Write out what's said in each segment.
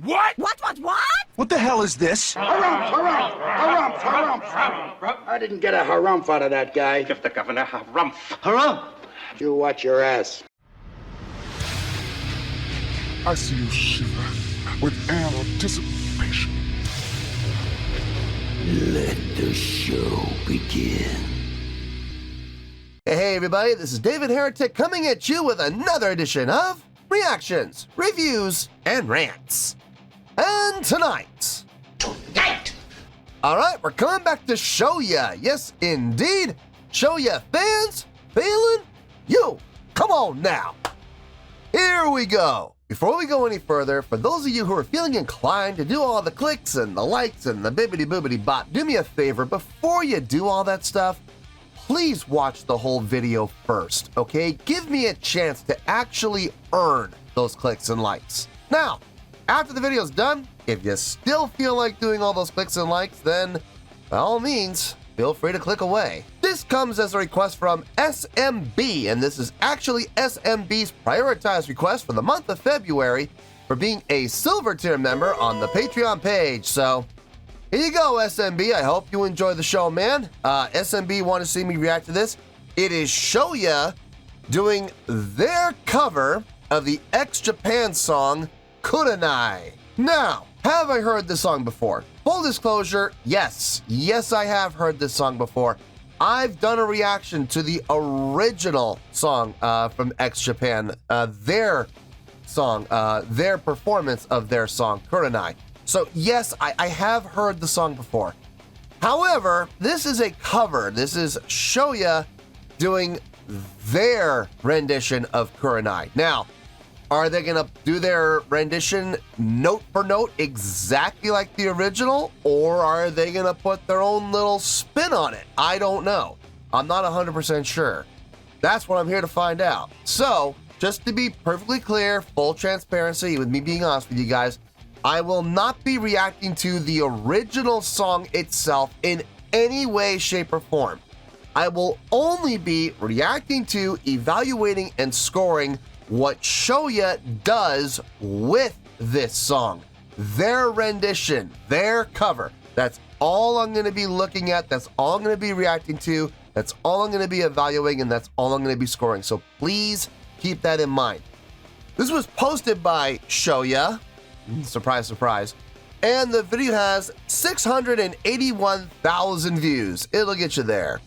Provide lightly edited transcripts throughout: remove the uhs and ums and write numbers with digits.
What? What? What the hell is this? Harumph. I didn't get a harumph out of that guy. Give the governor harumph. Harumph! You watch your ass. I see you shiver with anticipation. Let the show begin. Hey everybody, this is David Heretic coming at you with another edition of Reactions, Reviews, and Rants. And tonight... Alright, we're coming back to show ya. Yes, indeed. Show ya fans, feeling you. Come on now. Here we go. Before we go any further, for those of you who are feeling inclined to do all the clicks and the likes and the bibbity-boobity bop, do me a favor, before you do all that stuff, please watch the whole video first, okay? Give me a chance to actually earn those clicks and likes. Now, after the video's done, if you still feel like doing all those clicks and likes, then by all means, feel free to click away. This comes as a request from SMB, and this is actually SMB's prioritized request for the month of February for being a silver tier member on the Patreon page. So here you go, SMB. I hope you enjoy the show, man. SMB want to see me react to this. It is Shoya doing their cover of the ex-Japan song Kurenai. Now, have I heard this song before? Full disclosure, yes, I have heard this song before. I've done a reaction to the original song from ex-Japan, their song, their performance of their song, Kurenai. So yes, I have heard the song before. However, this is a cover. This is Shoya doing their rendition of Kurenai. Now, are they going to do their rendition note for note exactly like the original, or are they going to put their own little spin on it? I don't know. I'm not 100% sure. That's what I'm here to find out. So, just to be perfectly clear, full transparency, with me being honest with you guys, I will not be reacting to the original song itself in any way, shape, or form. I will only be reacting to, evaluating, and scoring what Shoya does with this song. Their rendition, their cover. That's all I'm going to be looking at. That's all I'm going to be reacting to. That's all I'm going to be evaluating, and that's all I'm going to be scoring. So please keep that in mind. This was posted by Shoya. Surprise, surprise. And the video has 681,000 views. It'll get you there.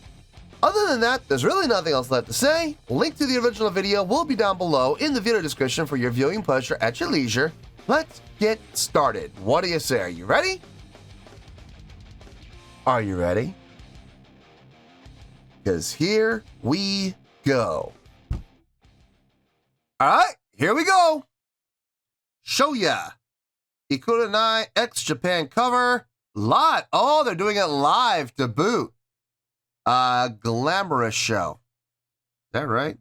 Other than that, there's really nothing else left to say. Link to the original video will be down below in the video description for your viewing pleasure at your leisure. Let's get started. What do you say? Are you ready? Are you ready? Because here we go. All right, here we go. Shoya. Kurenai ex-Japan cover. Live. Oh, they're doing it live to boot. Glamorous show. Is that right?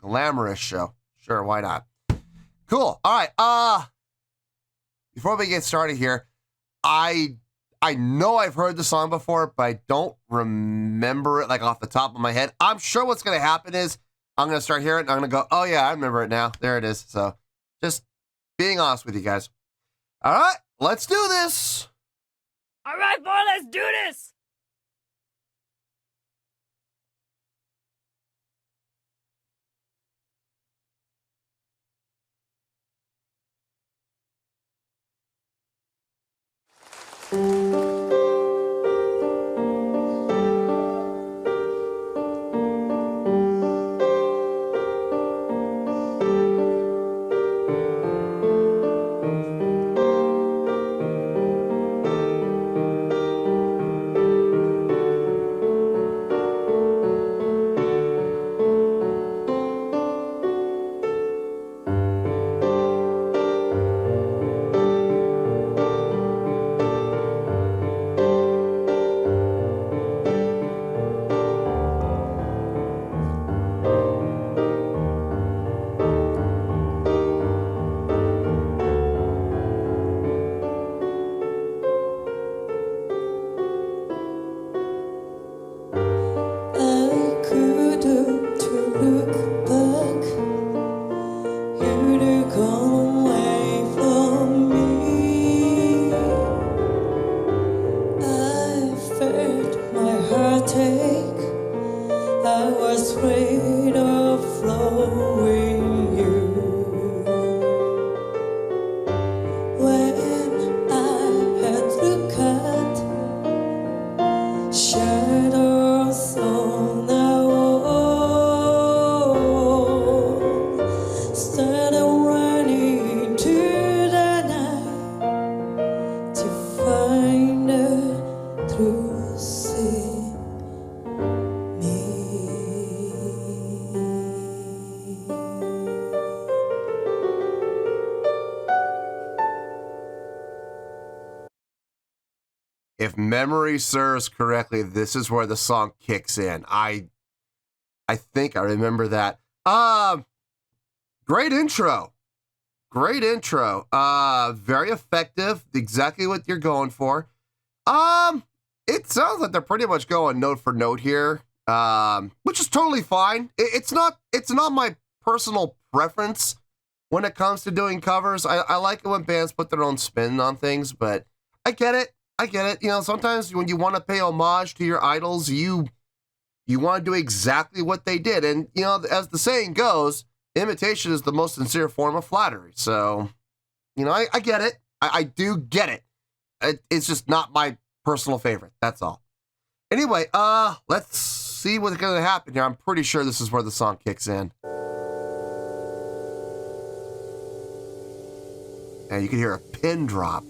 Glamorous show. Sure, why not? Cool. All right. Before we get started here, I know I've heard the song before, but I don't remember it like off the top of my head. I'm sure what's going to happen is I'm going to start hearing it and I'm going to go, oh yeah, I remember it now. There it is. So just being honest with you guys. All right, let's do this. All right, boy, let's do this. if memory serves correctly, this is where the song kicks in. I think I remember that. Great intro. Great intro. Very effective. Exactly what you're going for. It sounds like they're pretty much going note for note here, which is totally fine. It's not my personal preference when it comes to doing covers. I like it when bands put their own spin on things, but I get it. You know, sometimes when you want to pay homage to your idols, you want to do exactly what they did. And, you know, as the saying goes, imitation is the most sincere form of flattery. So, you know, I get it. I do get it. It's just not my personal favorite. That's all. Anyway, let's see what's going to happen here. I'm pretty sure this is where the song kicks in. And you can hear a pin drop.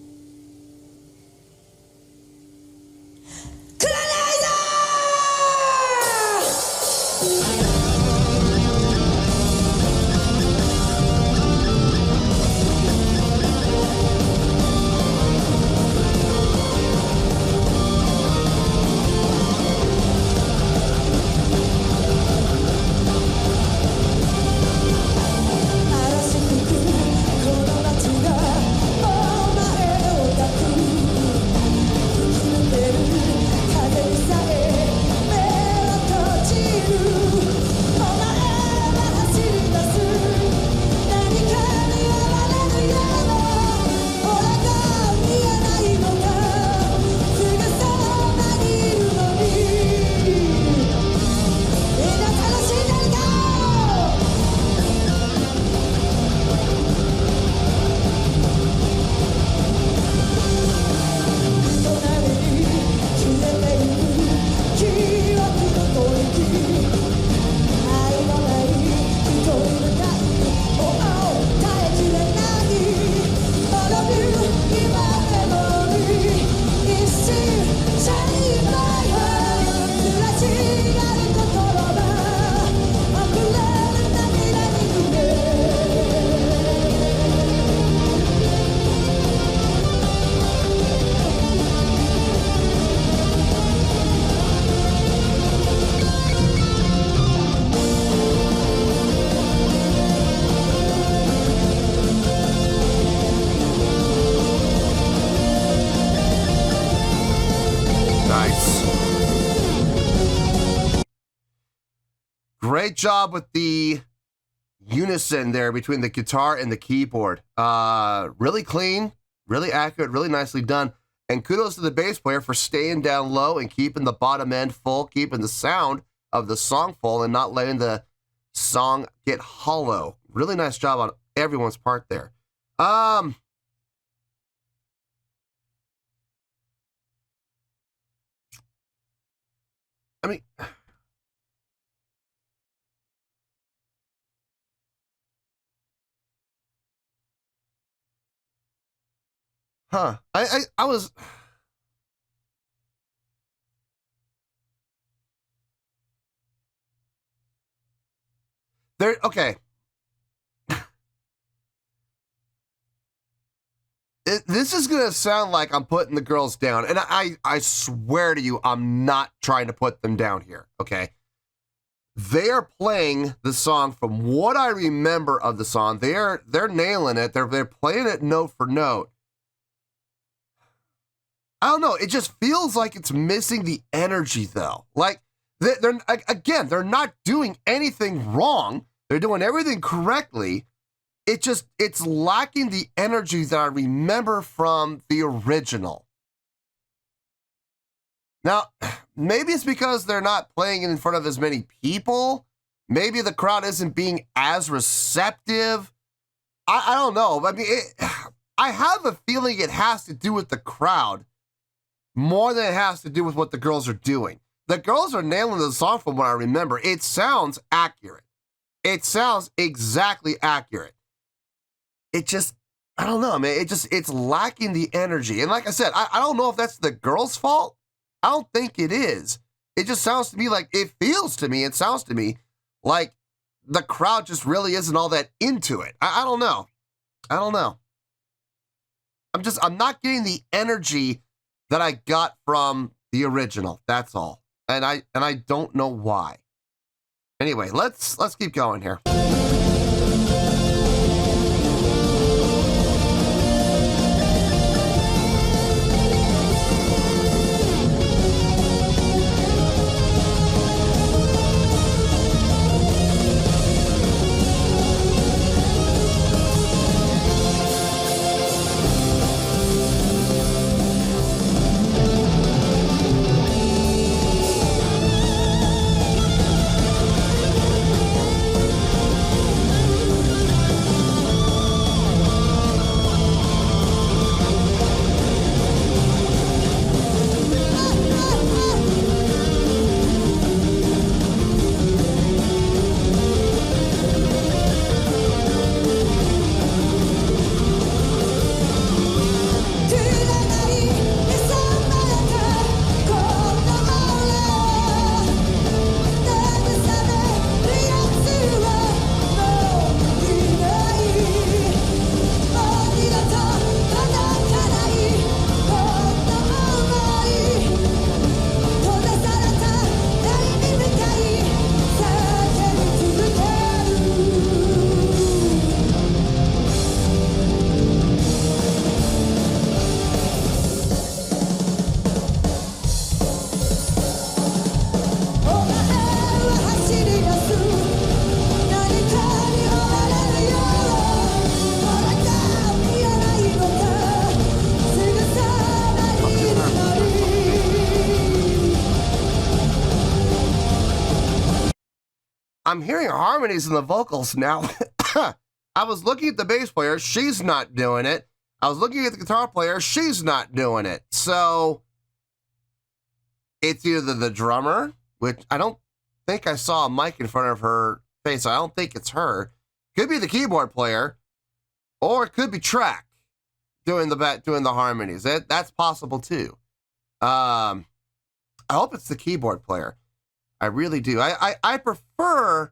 Great job with the unison there between the guitar and the keyboard. Really clean, really accurate, really nicely done. And kudos to the bass player for staying down low and keeping the bottom end full, keeping the sound of the song full and not letting the song get hollow. Really nice job on everyone's part there. I mean... Huh. I was... There, okay. This is going to sound like I'm putting the girls down. And I swear to you, I'm not trying to put them down here, okay? They are playing the song from what I remember of the song. They're nailing it. They're playing it note for note. I don't know. It just feels like it's missing the energy, though. Like, they're not doing anything wrong. They're doing everything correctly. It's lacking the energy that I remember from the original. Now, maybe it's because they're not playing it in front of as many people. Maybe the crowd isn't being as receptive. I don't know. I mean, I have a feeling it has to do with the crowd more than it has to do with what the girls are doing. The girls are nailing the song from what I remember. It sounds accurate. It sounds exactly accurate. It just, I don't know, I mean, it's lacking the energy. And like I said, I don't know if that's the girls' fault. I don't think it is. It just sounds to me like, it sounds to me like the crowd just really isn't all that into it. I don't know. I'm not getting the energy that I got from the original. That's all. And I don't know why. Anyway, let's keep going here. I'm hearing harmonies in the vocals now. I was looking at the bass player, she's not doing it. I was looking at the guitar player, she's not doing it. So it's either the drummer, which I don't think I saw a mic in front of her face. I don't think it's her. Could be the keyboard player, or it could be Track doing the harmonies. That's possible too. I hope it's the keyboard player. I really do. I prefer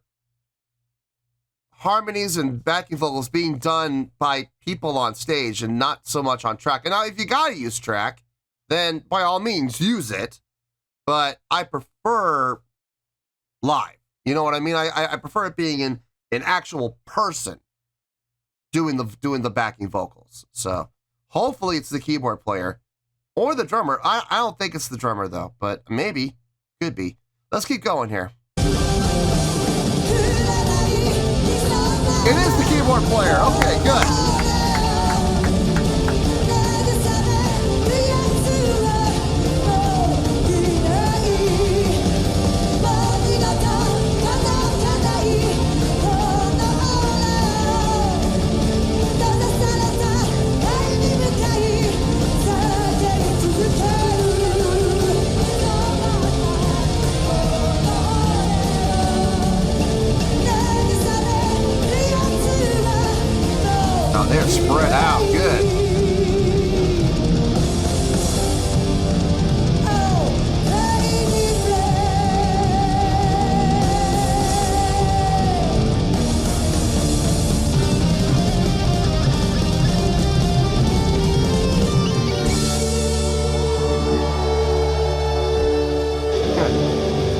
harmonies and backing vocals being done by people on stage and not so much on track. And now, if you gotta use Track, then by all means use it. But I prefer live. You know what I mean? I prefer it being an actual person doing the backing vocals. So hopefully it's the keyboard player or the drummer. I don't think it's the drummer though, but maybe could be. Let's keep going here. It is the keyboard player. Okay, good. Oh, they're spread out. Good.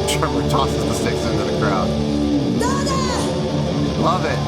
Trevor tosses the sticks into the crowd. Love it.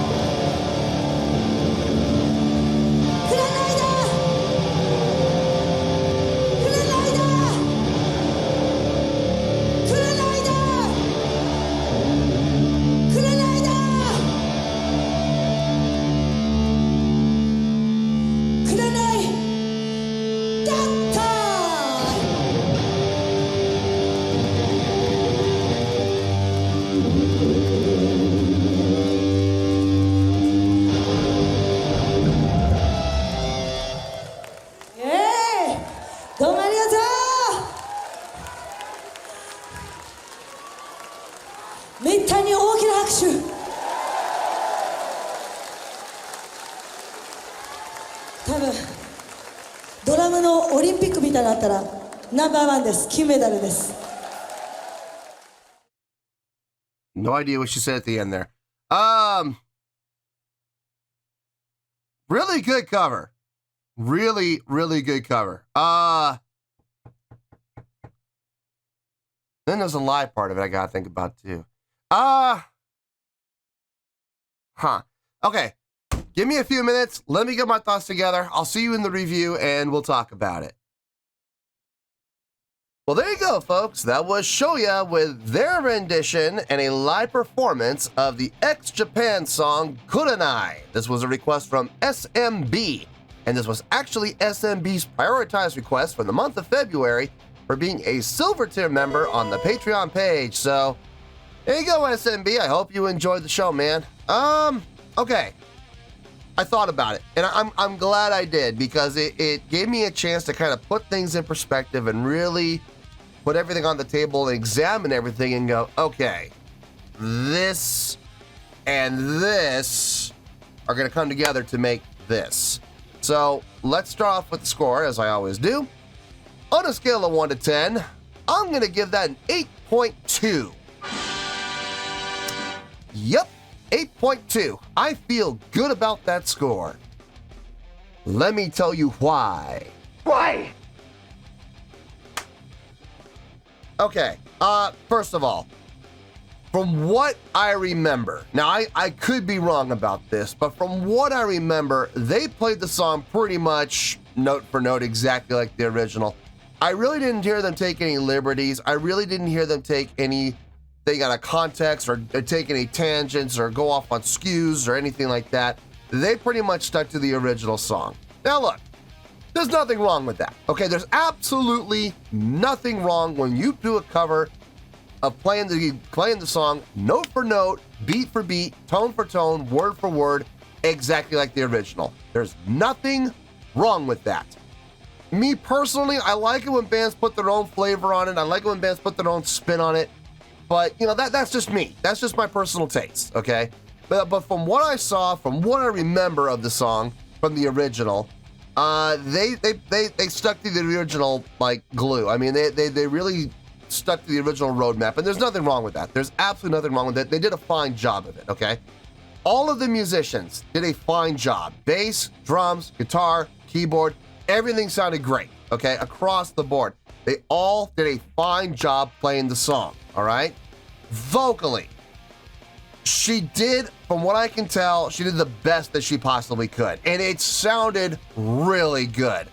No idea what she said at the end there. Really good cover. Really, really good cover. Then there's a live part of it I gotta think about too. Okay. Give me a few minutes. Let me get my thoughts together. I'll see you in the review and we'll talk about it. Well, there you go, folks. That was Shoya with their rendition and a live performance of the ex-Japan song Kurenai. This was a request from SMB, and this was actually SMB's prioritized request for the month of February for being a silver tier member on the Patreon page. So, there you go, SMB. I hope you enjoyed the show, man. Okay. I thought about it, and I'm glad I did, because it gave me a chance to kind of put things in perspective and really put everything on the table and examine everything and go, okay, this and this are going to come together to make this. So let's start off with the score, as I always do. On a scale of 1 to 10, I'm going to give that an 8.2. Yep. 8.2. I feel good about that score. Let me tell you why. Why? Okay, first of all, from what I remember, now I could be wrong about this, but from what I remember, they played the song pretty much note for note exactly like the original. I really didn't hear them take any liberties. I really didn't hear them take anything out of context or take any tangents or go off on skews or anything like that. They pretty much stuck to the original song. Now look, there's nothing wrong with that. Okay, there's absolutely nothing wrong when you do a cover of playing the song note for note, beat for beat, tone for tone, word for word, exactly like the original. There's nothing wrong with that. Me personally, I like it when bands put their own flavor on it. I like it when bands put their own spin on it. But, you know, that's just me. That's just my personal taste, okay? But from what I saw, from what I remember of the song from the original, they stuck to the original like glue. I mean, they really stuck to the original roadmap, and there's nothing wrong with that. There's absolutely nothing wrong with it. They did a fine job of it, okay? All of the musicians did a fine job. Bass, drums, guitar, keyboard, everything sounded great, okay? Across the board. They all did a fine job playing the song, all right? Vocally, she did, from what I can tell, she did the best that she possibly could, and it sounded really good.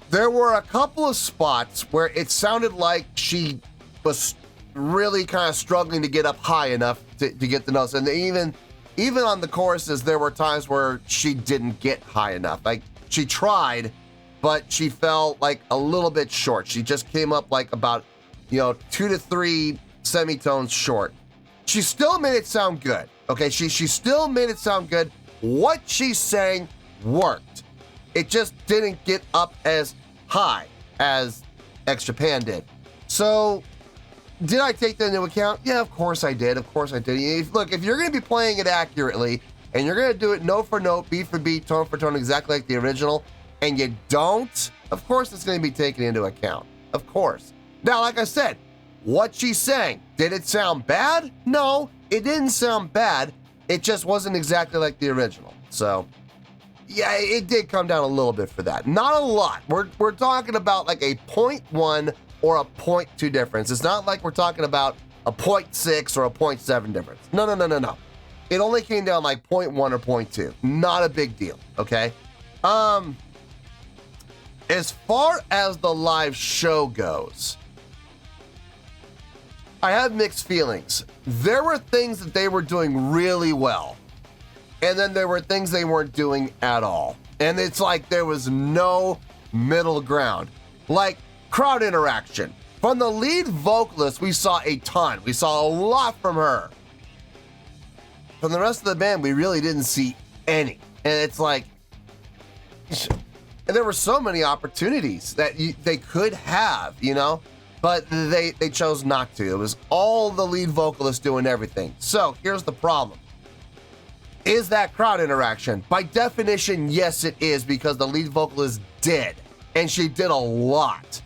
There were a couple of spots where it sounded like she was really kind of struggling to get up high enough to get the notes, and even on the choruses, there were times where she didn't get high enough. Like, she tried, but she fell like a little bit short. She just came up like about, 2 to 3 semitones short. She still made it sound good. Okay, she still made it sound good. What she's saying worked. It just didn't get up as high as ex-Japan did. So, did I take that into account? Yeah, of course I did. Of course I did. Look, if you're going to be playing it accurately, and you're going to do it note for note, beat for beat, tone for tone, exactly like the original, and you don't, of course it's going to be taken into account. Of course. Now, like I said, what she sang, did it sound bad? No, it didn't sound bad. It just wasn't exactly like the original. So, yeah, it did come down a little bit for that. Not a lot. We're talking about like a 0.1 or a 0.2 difference. It's not like we're talking about a 0.6 or a 0.7 difference. No. It only came down like 0.1 or 0.2. Not a big deal, okay? As far as the live show goes, I have mixed feelings. There were things that they were doing really well, and then there were things they weren't doing at all. And it's like there was no middle ground. Like crowd interaction. From the lead vocalist, we saw a ton. We saw a lot from her. From the rest of the band, we really didn't see any. And it's like, and there were so many opportunities that they could have, but they chose not to. It was all the lead vocalist doing everything. So here's the problem. Is that crowd interaction? By definition, yes, it is, because the lead vocalist did, and she did a lot.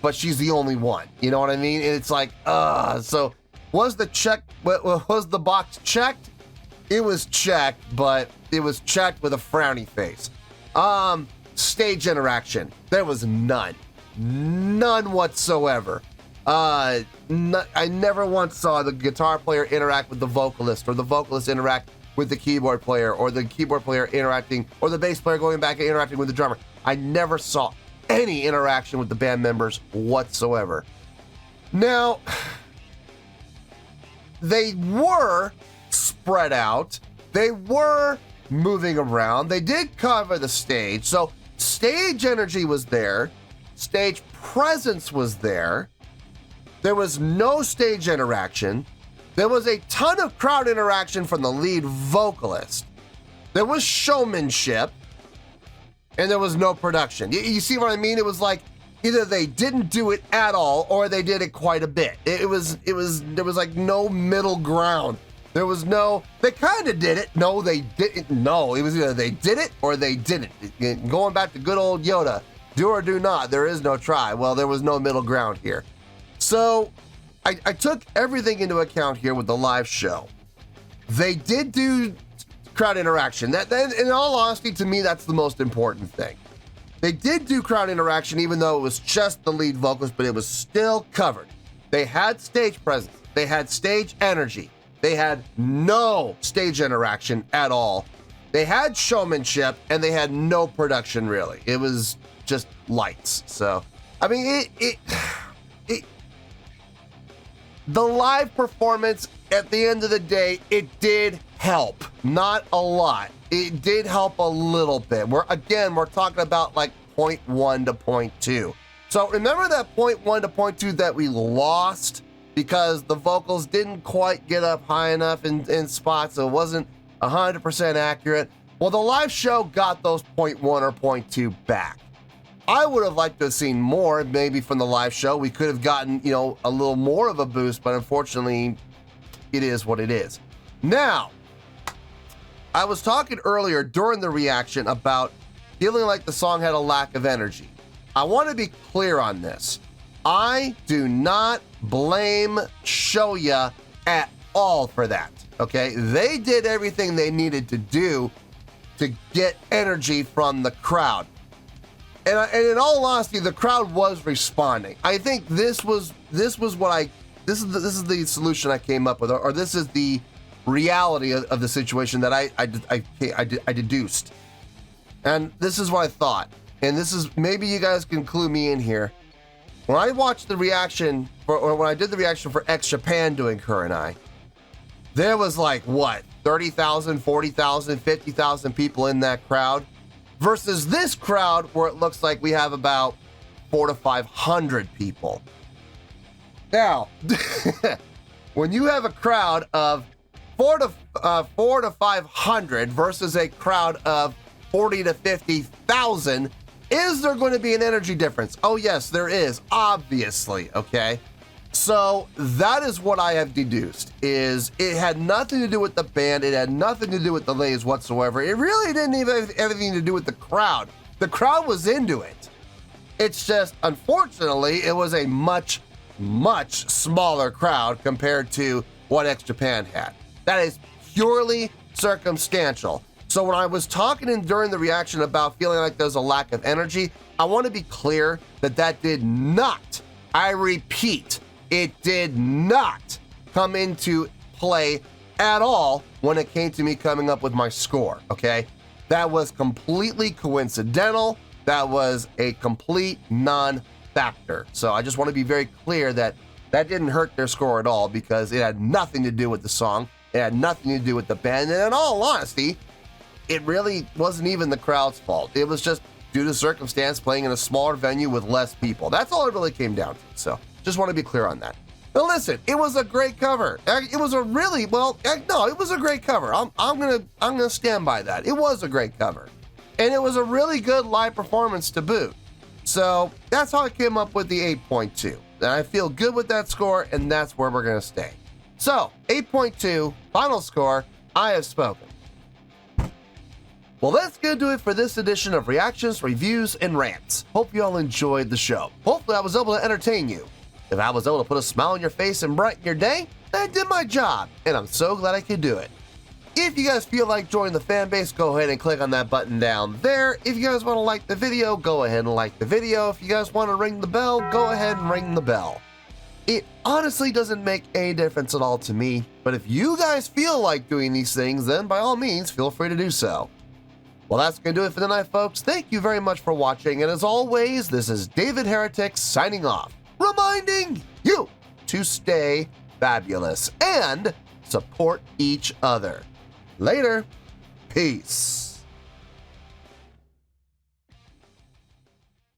But she's the only one. You know what I mean? And it's like, so was the box checked? It was checked, but it was checked with a frowny face. Stage interaction. There was none. None whatsoever. I never once saw the guitar player interact with the vocalist, or the vocalist interact with the keyboard player, or the keyboard player interacting, or the bass player going back and interacting with the drummer. I never saw any interaction with the band members whatsoever. Now, they were spread out. They were moving around. They did cover the stage. So stage energy was there. Stage presence was there. There was no stage interaction. There was a ton of crowd interaction from the lead vocalist. There was showmanship. And there was no production. You see what I mean? It was like either they didn't do it at all or they did it quite a bit. There was like no middle ground. There was no, they kind of did it. No, they didn't. No, it was either they did it or they didn't. Going back to good old Yoda, do or do not, there is no try. Well, there was no middle ground here. So I took everything into account here with the live show. They did do crowd interaction. That, in all honesty, to me, that's the most important thing. They did do crowd interaction, even though it was just the lead vocalist, but it was still covered. They had stage presence. They had stage energy. They had no stage interaction at all. They had showmanship, and they had no production, really. It was just lights. So, I mean, the live performance, at the end of the day, it did help. Not a lot. It did help a little bit. We're talking about like 0.1 to 0.2. So remember that 0.1 to 0.2 that we lost because the vocals didn't quite get up high enough in spots, so it wasn't 100% accurate? Well, the live show got those 0.1 or 0.2 back. I would have liked to have seen more, maybe from the live show. We could have gotten, a little more of a boost, but unfortunately, it is what it is. Now, I was talking earlier during the reaction about feeling like the song had a lack of energy. I want to be clear on this. I do not blame Shoya at all for that, okay? They did everything they needed to do to get energy from the crowd. And in all honesty, the crowd was responding. I think this is the solution I came up with, or this is the reality of the situation that I deduced. And this is what I thought. And this is, maybe you guys can clue me in here. When I watched the reaction, when I did the reaction for X Japan doing Kurenai, there was like, what, 30,000, 40,000, 50,000 people in that crowd, versus this crowd where it looks like we have about 400 to 500 people. Now, when you have a crowd of 400 to 500 versus a crowd of 40 to 50,000, is there going to be an energy difference? Oh yes, there is, obviously, okay? So that is what I have deduced, is it had nothing to do with the band, it had nothing to do with the ladies whatsoever. It really didn't even have anything to do with the crowd. The crowd was into it. It's just, unfortunately, it was a much, much smaller crowd compared to what X Japan had. That is purely circumstantial. So when I was talking during the reaction about feeling like there's a lack of energy, I want to be clear that that did not, I repeat, it did not come into play at all when it came to me coming up with my score, okay? That was completely coincidental. That was a complete non-factor. So I just want to be very clear that that didn't hurt their score at all because it had nothing to do with the song. It had nothing to do with the band. And in all honesty, it really wasn't even the crowd's fault. It was just due to circumstance playing in a smaller venue with less people. That's all it really came down to. So just want to be clear on that. Now listen, it was a great cover. It was a really, well, no, it was a great cover. I'm gonna stand by that. It was a great cover. And it was a really good live performance to boot. So that's how I came up with the 8.2. And I feel good with that score, and that's where we're gonna stay. So 8.2, final score, I have spoken. Well, that's going to do it for this edition of Reactions, Reviews, and Rants. Hope you all enjoyed the show. Hopefully I was able to entertain you. If I was able to put a smile on your face and brighten your day, then I did my job, and I'm so glad I could do it. If you guys feel like joining the fan base, go ahead and click on that button down there. If you guys want to like the video, go ahead and like the video. If you guys want to ring the bell, go ahead and ring the bell. It honestly doesn't make any difference at all to me, but if you guys feel like doing these things, then by all means, feel free to do so. Well, that's going to do it for tonight, folks. Thank you very much for watching, and as always, this is David Heretic signing off, reminding you to stay fabulous and support each other. Later. Peace.